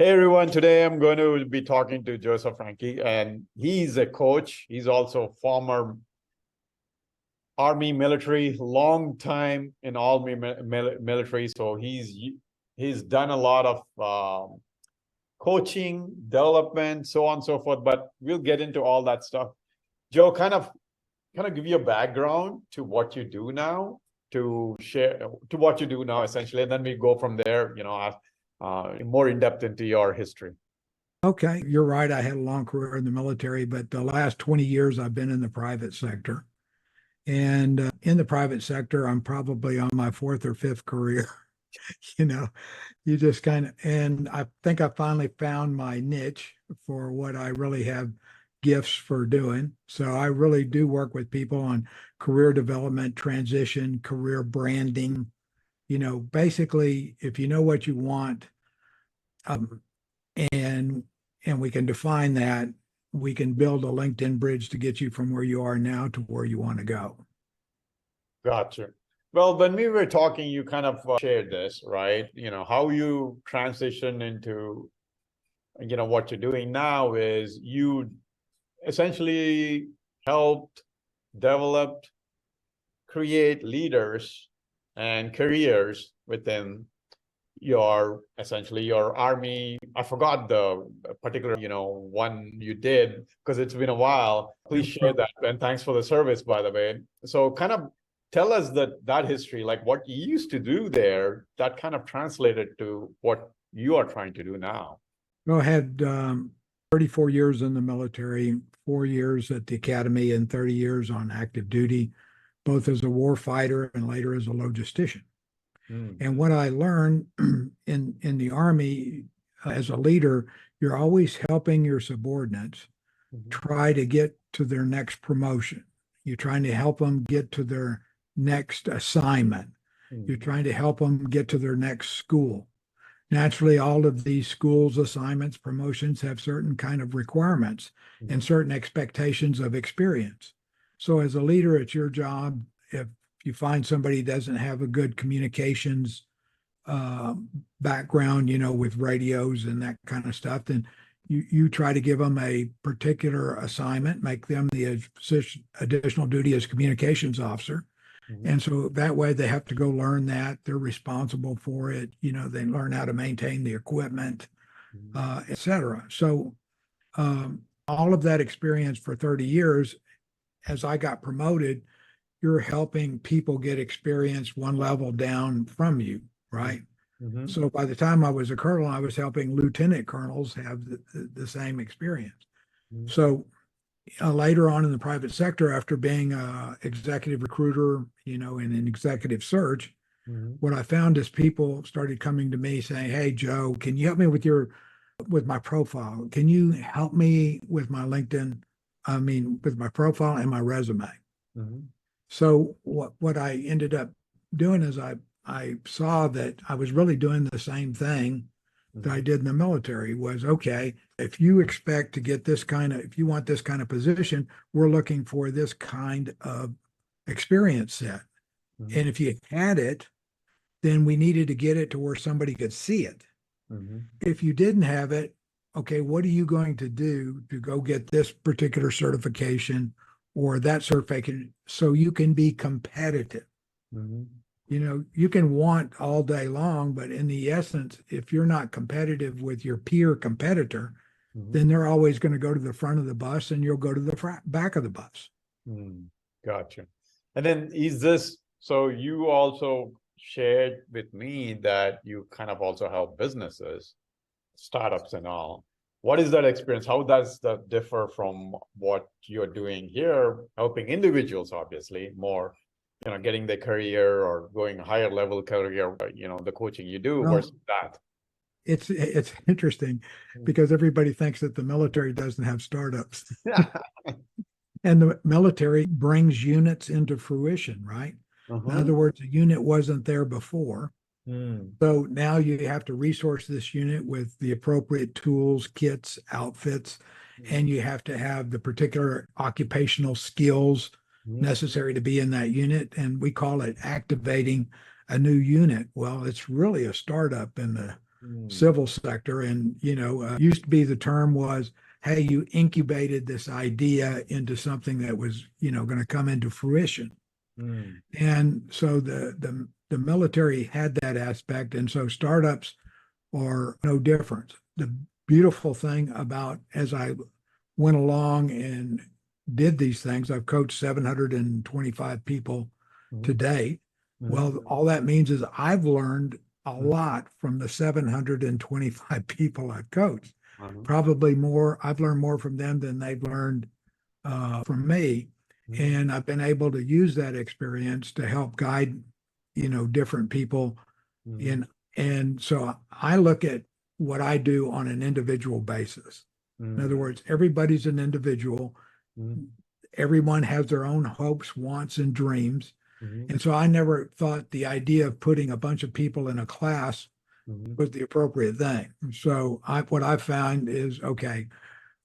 Hey everyone, today I'm going to be talking to Joseph Frankie, and he's a coach. He's also former Army military, long time in Army military. So he's done a lot of coaching, development, so on and so forth. But we'll get into all that stuff. Joe, kind of give you a background to what you do now, to share to what you do now, essentially, and then we go from there. More in depth into your history. Okay, you're right. I had a long career in the military, but the last 20 years I've been in the private sector. And in the private sector, I'm probably on my fourth or fifth career. You know, you just and I think I finally found my niche for what I really have gifts for doing. So I really do work with people on career development, transition, career branding. Basically, if you know what you want, um, and we can define that, we can build a LinkedIn bridge to get you from where you are now to where you want to go. Gotcha. Well, when we were talking, you kind of shared this, right? How you transition into, what you're doing now is you essentially helped, developed, create leaders and careers within essentially your Army. I forgot the particular, one you did because it's been a while. Please share that. And thanks for the service, by the way. So kind of tell us that history, like what you used to do there, that kind of translated to what you are trying to do now. Well, I had 34 years in the military, 4 years at the academy, and 30 years on active duty, both as a war fighter and later as a logistician. And what I learned in the Army as a leader, you're always helping your subordinates try to get to their next promotion. You're trying to help them get to their next assignment. You're trying to help them get to their next school. Naturally, all of these schools, assignments, promotions have certain kind of requirements and certain expectations of experience. So as a leader, it's your job, if you find somebody doesn't have a good communications background, with radios and that kind of stuff, then you try to give them a particular assignment, make them the additional duty as communications officer. And so that way they have to go learn that. They're responsible for it. They learn how to maintain the equipment, et cetera. So all of that experience for 30 years, as I got promoted, you're helping people get experience one level down from you, right? So by the time I was a colonel, I was helping lieutenant colonels have the same experience. So later on in the private sector, after being an executive recruiter, in an executive search, what I found is people started coming to me saying, "Hey, Joe, can you help me with my profile? Can you help me with my LinkedIn? With my profile and my resume." So what I ended up doing is I saw that I was really doing the same thing that I did in the military. Was, okay, if you expect to get if you want this kind of position, we're looking for this kind of experience set. And if you had it, then we needed to get it to where somebody could see it. If you didn't have it, okay, what are you going to do to go get this particular certification or that certification so you can be competitive? You can want all day long, but in the essence, if you're not competitive with your peer competitor, then they're always going to go to the front of the bus and you'll go to the back of the bus. Gotcha. And then so you also shared with me that you kind of also help businesses, startups and all. What is that experience? How does that differ from what you're doing here, helping individuals, obviously, more, getting their career or going higher level career, the coaching you do versus that? It's interesting because everybody thinks that the military doesn't have startups. And the military brings units into fruition, right? In other words, a unit wasn't there before. So now you have to resource this unit with the appropriate tools, kits, outfits, and you have to have the particular occupational skills necessary to be in that unit. And we call it activating a new unit. Well, it's really a startup in the civil sector. And, used to be the term was, hey, you incubated this idea into something that was, going to come into fruition. And so the military had that aspect. And so startups are no different. The beautiful thing about as I went along and did these things, I've coached 725 people to date. Well, all that means is I've learned a lot from the 725 people I've coached. Probably more, I've learned more from them than they've learned from me. And I've been able to use that experience to help guide, different people in. And so I look at what I do on an individual basis. In other words, everybody's an individual. Everyone has their own hopes, wants, and dreams. And so I never thought the idea of putting a bunch of people in a class was the appropriate thing. So what I found is, okay,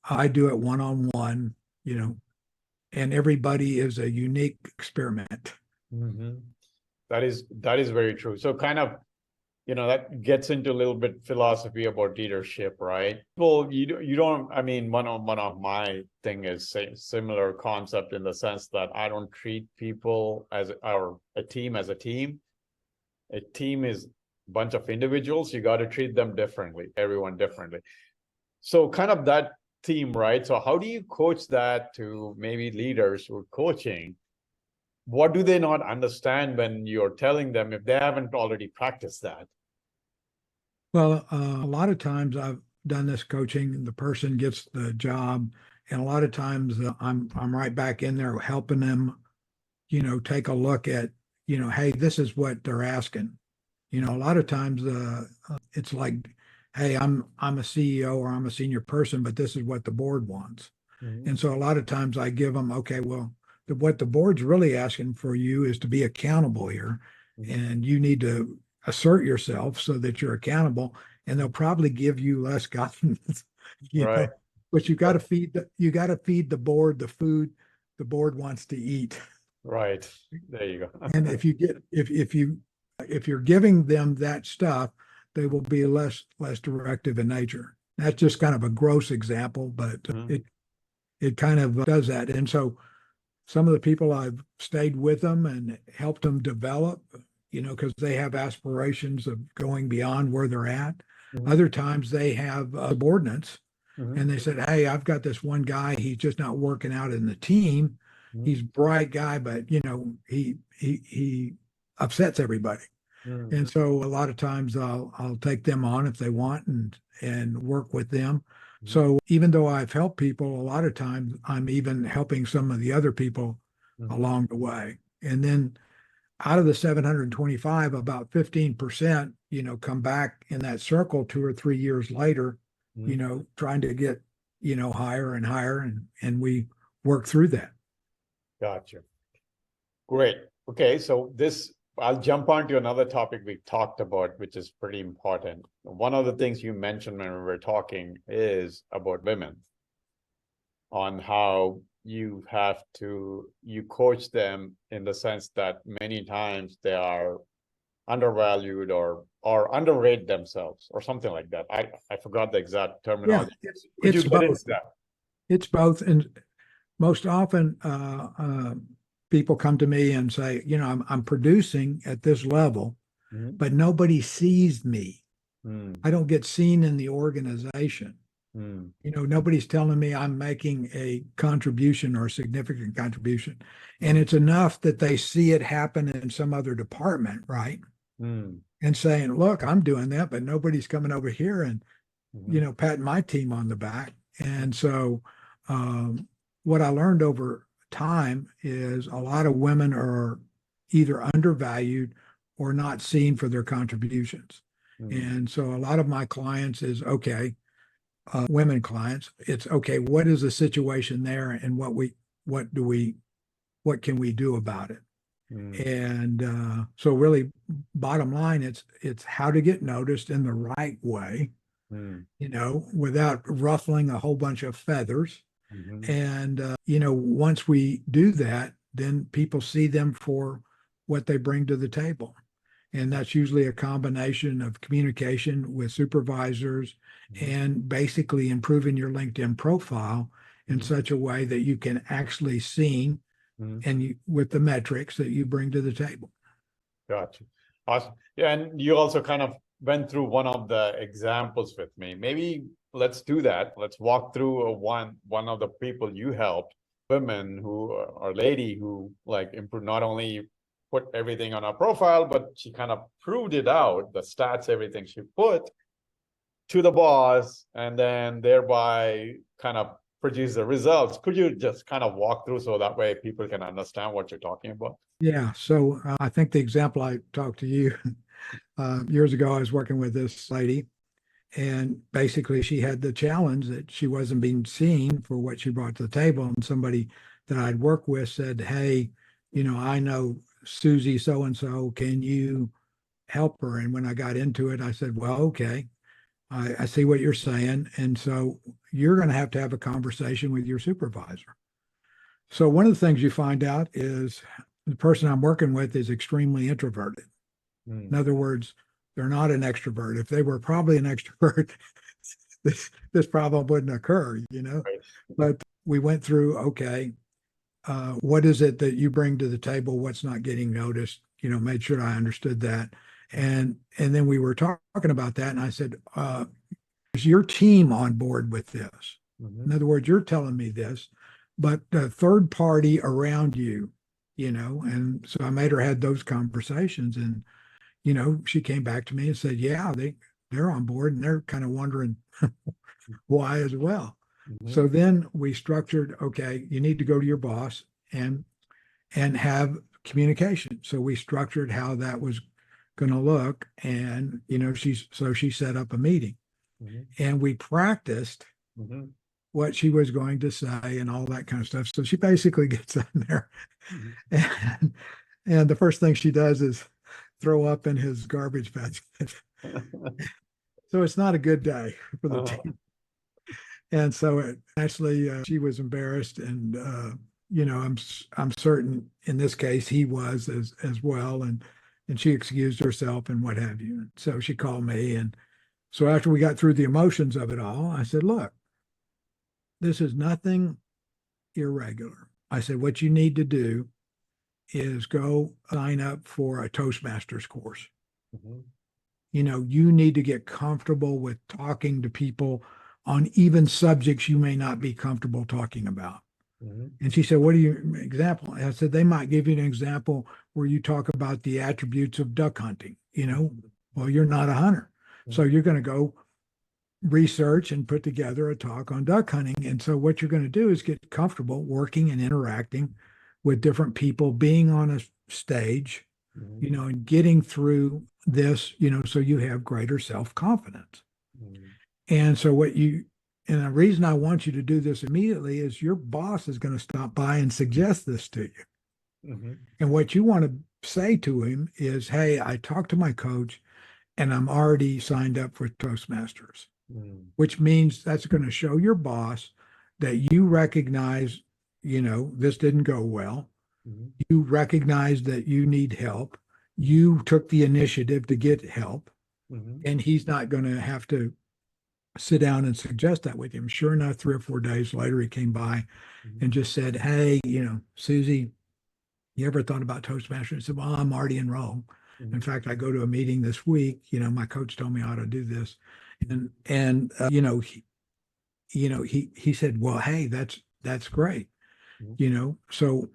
I do it one-on-one, and everybody is a unique experiment. That is very true. So kind of, that gets into a little bit philosophy about leadership, right? Well, you don't, I mean, one of my thing is similar concept in the sense that I don't treat people as a team as a team. A team is a bunch of individuals. You got to treat them differently, everyone differently. So kind of that team, right? So how do you coach that to maybe leaders who are coaching? What do they not understand when you're telling them if they haven't already practiced that? Well, a lot of times I've done this coaching, the person gets the job, and a lot of times I'm right back in there helping them, take a look at, hey, this is what they're asking. A lot of times it's like, hey, I'm a CEO or I'm a senior person, but this is what the board wants. And so a lot of times I give them, okay, well, what the board's really asking for you is to be accountable here, and you need to assert yourself so that you're accountable, and they'll probably give you less guidance, Right. But you got to feed the board the food the board wants to eat. Right. There you go. And if you're giving them that stuff, they will be less directive in nature. That's just kind of a gross example, but it kind of does that. And so some of the people I've stayed with them and helped them develop, because they have aspirations of going beyond where they're at. Other times they have subordinates, and they said, hey, I've got this one guy, he's just not working out in the team. He's a bright guy, but he upsets everybody. And so a lot of times I'll take them on if they want and work with them. So even though I've helped people, a lot of times I'm even helping some of the other people along the way. And then out of the 725, about 15%, come back in that circle 2 or 3 years later, trying to get, higher and higher. And we work through that. Gotcha. Great. Okay. So I'll jump on to another topic we talked about, which is pretty important. One of the things you mentioned when we were talking is about women, on how you coach them in the sense that many times they are undervalued or underrate themselves or something like that. I forgot the exact terminology. Yeah, Could you it's get both. into that? It's both. And most often people come to me and say, I'm producing at this level, but nobody sees me. I don't get seen in the organization. Nobody's telling me I'm making a contribution or a significant contribution. And it's enough that they see it happen in some other department, right? And saying, look, I'm doing that, but nobody's coming over here and, patting my team on the back. And so what I learned over time is a lot of women are either undervalued or not seen for their contributions. And so a lot of my clients is, okay, women clients, it's okay, what is the situation there and what can we do about it? And so really bottom line, it's how to get noticed in the right way, without ruffling a whole bunch of feathers. And once we do that, then people see them for what they bring to the table. And that's usually a combination of communication with supervisors and basically improving your LinkedIn profile in such a way that you can actually see and with the metrics that you bring to the table. Gotcha. Awesome. Yeah, and you also kind of went through one of the examples with me. Maybe let's do that. Let's walk through one of the people you helped, women who or lady who like improved, not only put everything on her profile, but she kind of proved it out, the stats, everything she put to the boss, and then thereby kind of produce the results. Could you just kind of walk through so that way people can understand what you're talking about? Yeah. So I think the example I talked to you years ago, I was working with this lady, and basically she had the challenge that she wasn't being seen for what she brought to the table. And somebody that I'd worked with said, hey, I know Susie so-and-so, can you help her? And when I got into it, I said, well, okay, I see what you're saying. And so you're going to have a conversation with your supervisor. So one of the things you find out is the person I'm working with is extremely introverted. In other words, they're not an extrovert. If they were probably an extrovert, this problem wouldn't occur, Right. But we went through, okay, what is it that you bring to the table? What's not getting noticed? Made sure I understood that. And then we were talking about that. And I said, is your team on board with this? In other words, you're telling me this, but the third party around you, and so I made her had those conversations, and she came back to me and said, yeah, they're on board, and they're kind of wondering why as well. So then we structured, okay, you need to go to your boss and have communication. So we structured how that was going to look, and she set up a meeting, and we practiced what she was going to say and all that kind of stuff. So she basically gets in there, and the first thing she does is throw up in his garbage basket. So it's not a good day for the team. And so actually, she was embarrassed, and I'm certain in this case he was as well, and she excused herself and what have you. So she called me, and so after we got through the emotions of it all, I said, look, this is nothing irregular. I said, what you need to do is go sign up for a Toastmasters course. You need to get comfortable with talking to people on even subjects you may not be comfortable talking about. And she said, what do you example? I said, they might give you an example where you talk about the attributes of duck hunting. Well, you're not a hunter. So you're going to go research and put together a talk on duck hunting. And so what you're going to do is get comfortable working and interacting with different people, being on a stage, and getting through this, so you have greater self-confidence. And so and the reason I want you to do this immediately is your boss is going to stop by and suggest this to you. And what you want to say to him is, hey, I talked to my coach and I'm already signed up for Toastmasters, which means that's going to show your boss that you recognize, this didn't go well. You recognize that you need help. You took the initiative to get help, and he's not going to have to sit down and suggest that with him. Sure enough, 3 or 4 days later, he came by and just said, hey, Susie, you ever thought about Toastmasters? I said, well, I'm already enrolled. In fact, I go to a meeting this week. My coach told me how to do this. And he said, well, hey, that's great. So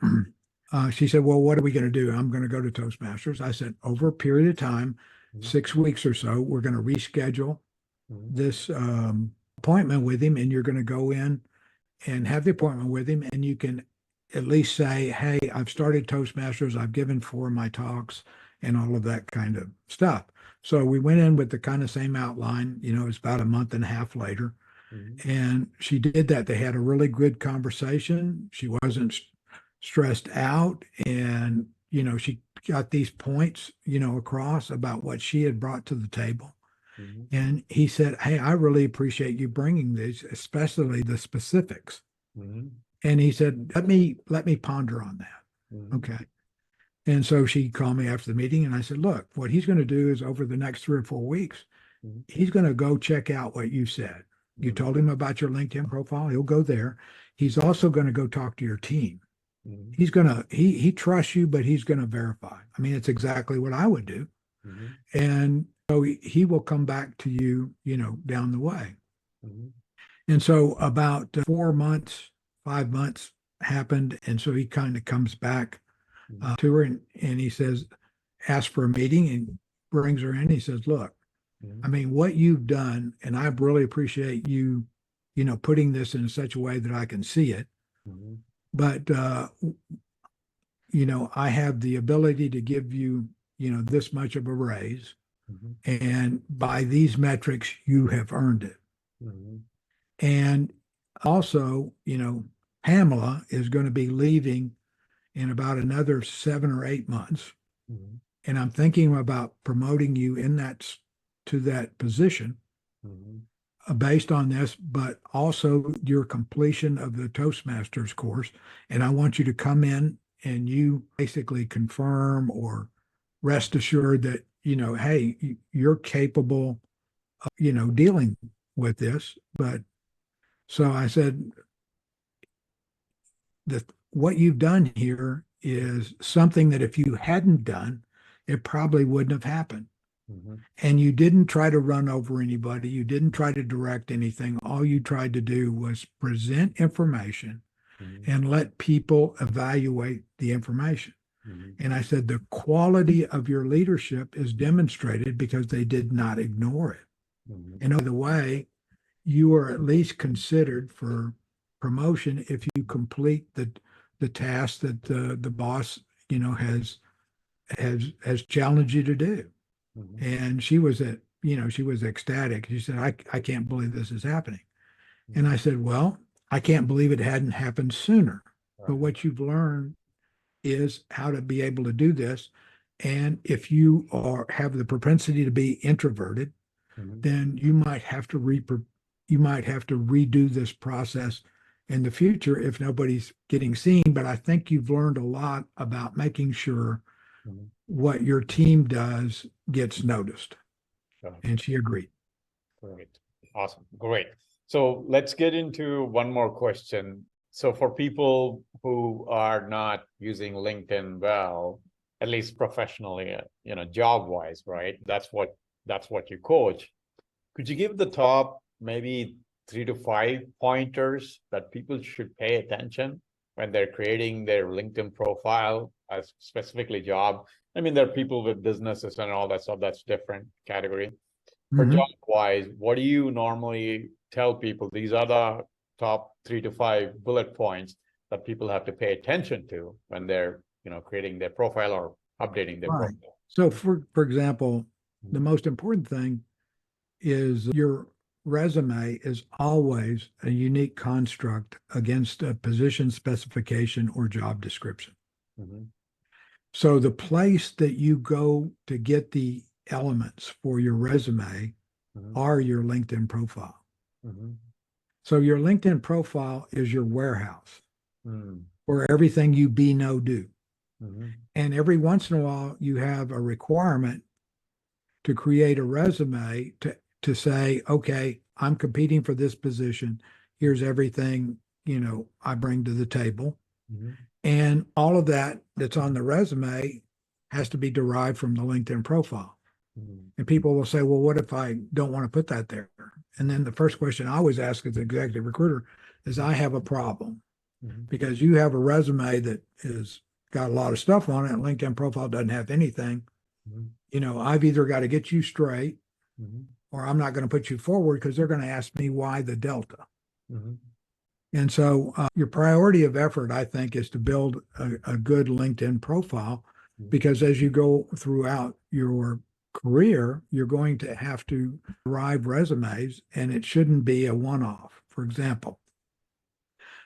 she said, well, what are we going to do? I'm going to go to Toastmasters. I said, over a period of time, 6 weeks or so, we're going to reschedule this appointment with him, and you're going to go in and have the appointment with him, and you can at least say, hey, I've started Toastmasters, I've given 4 of my talks and all of that kind of stuff. So we went in with the kind of same outline, it's about a month and a half later. And she did that. They had a really good conversation. She wasn't stressed out, and she got these points across about what she had brought to the table. And he said, hey, I really appreciate you bringing these, especially the specifics. And he said, let me ponder on that. Okay. And so she called me after the meeting and I said, look, what he's going to do is over the next 3 or 4 weeks, he's going to go check out what you said. You told him about your LinkedIn profile. He'll go there. He's also going to go talk to your team. He's going to, he trusts you, but he's going to verify. I mean, it's exactly what I would do. And so he will come back to you, down the way. And so about 4 months, 5 months happened. And so he kind of comes back to her and he says, ask for a meeting and brings her in. He says, look, I mean, what you've done, and I really appreciate you, putting this in such a way that I can see it. But, I have the ability to give you, this much of a raise. And by these metrics, you have earned it. And also, Pamela is going to be leaving in about another 7 or 8 months. And I'm thinking about promoting you to that position based on this, but also your completion of the Toastmasters course. And I want you to come in and you basically confirm or rest assured that, hey, you're capable of, dealing with this. But so I said, what you've done here is something that if you hadn't done, it probably wouldn't have happened. And you didn't try to run over anybody. You didn't try to direct anything. All you tried to do was present information and let people evaluate the information. And I said, the quality of your leadership is demonstrated because they did not ignore it. And by the way, you are at least considered for promotion if you complete the task that the boss, has challenged you to do. And she was ecstatic. She said, I can't believe this is happening. And I said, well, I can't believe it hadn't happened sooner. But what you've learned is how to be able to do this. And if you have the propensity to be introverted, then you might have to redo this process in the future if nobody's getting seen. But I think you've learned a lot about making sure what your team does gets noticed. And she agreed. Great. Awesome. Great. So let's get into one more question. So for people who are not using LinkedIn well, at least professionally, job wise, right? That's what you coach. Could you give the top maybe 3 to 5 pointers that people should pay attention when they're creating their LinkedIn profile as specifically job? I mean, there are people with businesses and all that stuff. That's different category. For job wise, what do you normally tell people? These are the top 3 to 5 bullet points that people have to pay attention to when they're, creating their profile or updating their profile. So for example, the most important thing is your resume is always a unique construct against a position specification or job description. So the place that you go to get the elements for your resume are your LinkedIn profile. So your LinkedIn profile is your warehouse where everything you be, know, do. And every once in a while, you have a requirement to create a resume to say, okay, I'm competing for this position. Here's everything, I bring to the table. And all of that's on the resume has to be derived from the LinkedIn profile. And people will say, well, what if I don't want to put that there? And then the first question I always ask as an executive recruiter is, I have a problem because you have a resume that is got a lot of stuff on it. And LinkedIn profile doesn't have anything. I've either got to get you straight or I'm not going to put you forward because they're going to ask me why the delta. And so your priority of effort, I think, is to build a good LinkedIn profile because as you go throughout your career, you're going to have to derive resumes and it shouldn't be a one-off. For example,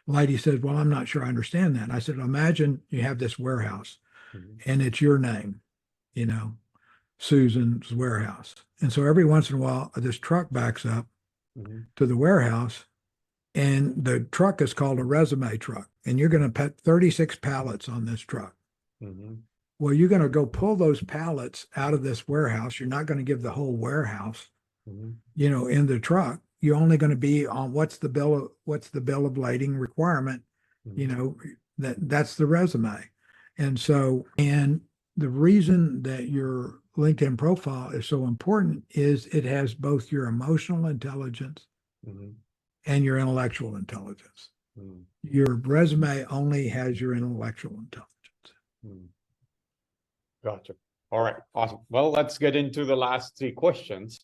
lady says, well, I'm not sure I understand that. I said, imagine you have this warehouse and it's your name, Susan's warehouse. And so every once in a while, this truck backs up to the warehouse and the truck is called a resume truck. And you're going to put 36 pallets on this truck. Well, you're going to go pull those pallets out of this warehouse. You're not going to give the whole warehouse, in the truck. You're only going to be on what's the bill of lading requirement, that's the resume. And the reason that your LinkedIn profile is so important is it has both your emotional intelligence and your intellectual intelligence. Your resume only has your intellectual intelligence. Gotcha. All right. Awesome. Well, let's get into the last 3 questions.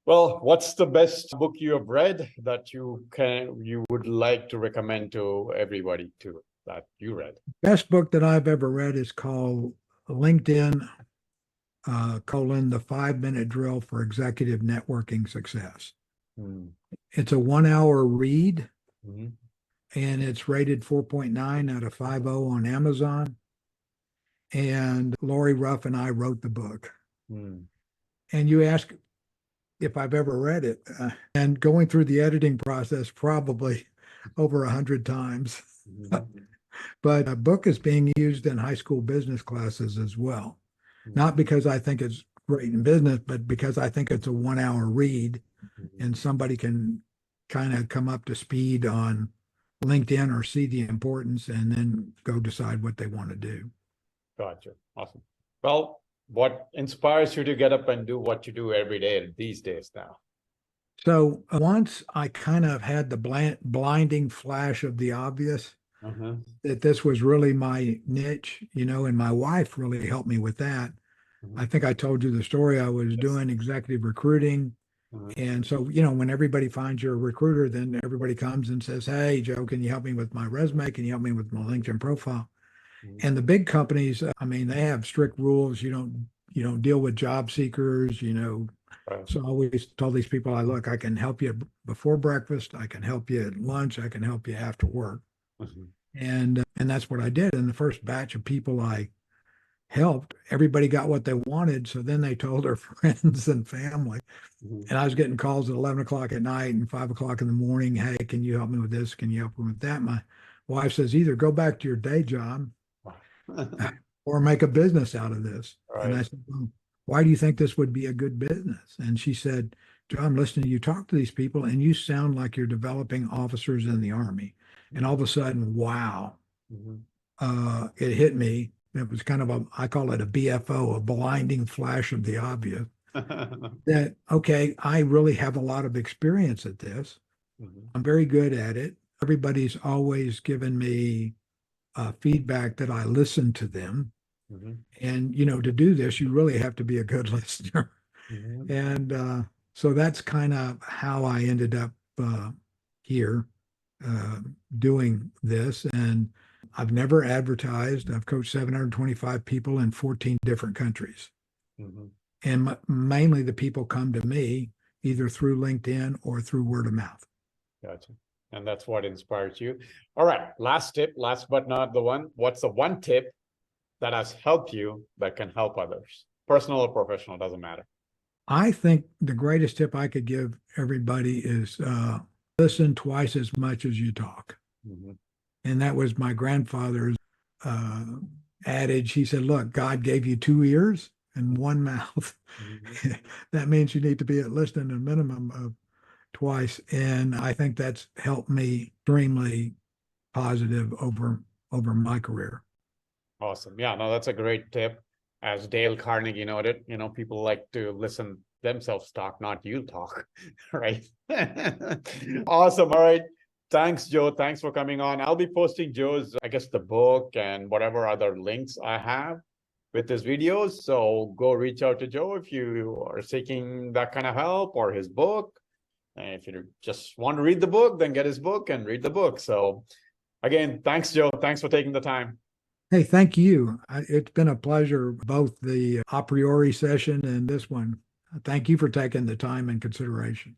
Well, what's the best book you have read that you would like to recommend to everybody that you read? Best book that I've ever read is called LinkedIn, the 5-minute drill for executive networking success. It's a 1-hour read, and it's rated 4.9 out of 5.0 on Amazon. And Lori Ruff and I wrote the book. And you ask if I've ever read it, and going through the editing process probably over 100 times. But a book is being used in high school business classes as well. Not because I think it's great in business, but because I think it's a 1-hour read and somebody can kind of come up to speed on LinkedIn or see the importance and then go decide what they want to do. Gotcha. Awesome. Well, what inspires you to get up and do what you do every day these days now? So once I kind of had the blinding flash of the obvious, that this was really my niche, and my wife really helped me with that. I think I told you the story. I was doing executive recruiting. And so, when everybody finds you're a recruiter, then everybody comes and says, "Hey, Joe, can you help me with my resume? Can you help me with my LinkedIn profile?" And the big companies, they have strict rules. You don't deal with job seekers, Right. So I always told these people, look, I can help you before breakfast. I can help you at lunch. I can help you after work. And that's what I did. And the first batch of people I helped, everybody got what they wanted. So then they told their friends and family. And I was getting calls at 11 o'clock at night and 5 o'clock in the morning. "Hey, can you help me with this? Can you help me with that?" My wife says, either go back to your day job or make a business out of this. Right. And I said, "Well, why do you think this would be a good business?" And she said, "Joe, I'm listening to you talk to these people and you sound like you're developing officers in the Army." And all of a sudden, wow, it hit me. It was kind of I call it a BFO, a blinding flash of the obvious. That, okay, I really have a lot of experience at this. I'm very good at it. Everybody's always given me feedback that I listen to them. And, to do this, you really have to be a good listener. And so that's kind of how I ended up here doing this. And I've never advertised. I've coached 725 people in 14 different countries. And mainly the people come to me either through LinkedIn or through word of mouth. Gotcha. And that's what inspires you. All right. Last tip, last but not the one. What's the one tip that has helped you that can help others? Personal or professional, doesn't matter. I think the greatest tip I could give everybody is listen twice as much as you talk. And that was my grandfather's adage. He said, "Look, God gave you 2 ears and 1 mouth." That means you need to be listening a minimum of twice. And I think that's helped me extremely positive over my career. Awesome. Yeah, no, that's a great tip. As Dale Carnegie noted, people like to listen themselves talk, not you talk, right? Awesome. All right. Thanks, Joe. Thanks for coming on. I'll be posting Joe's, the book and whatever other links I have with his videos. So go reach out to Joe if you are seeking that kind of help, or his book. And if you just want to read the book, then get his book and read the book. So again, thanks, Joe. Thanks for taking the time. Hey, thank you. It's been a pleasure, both the a priori session and this one. Thank you for taking the time and consideration.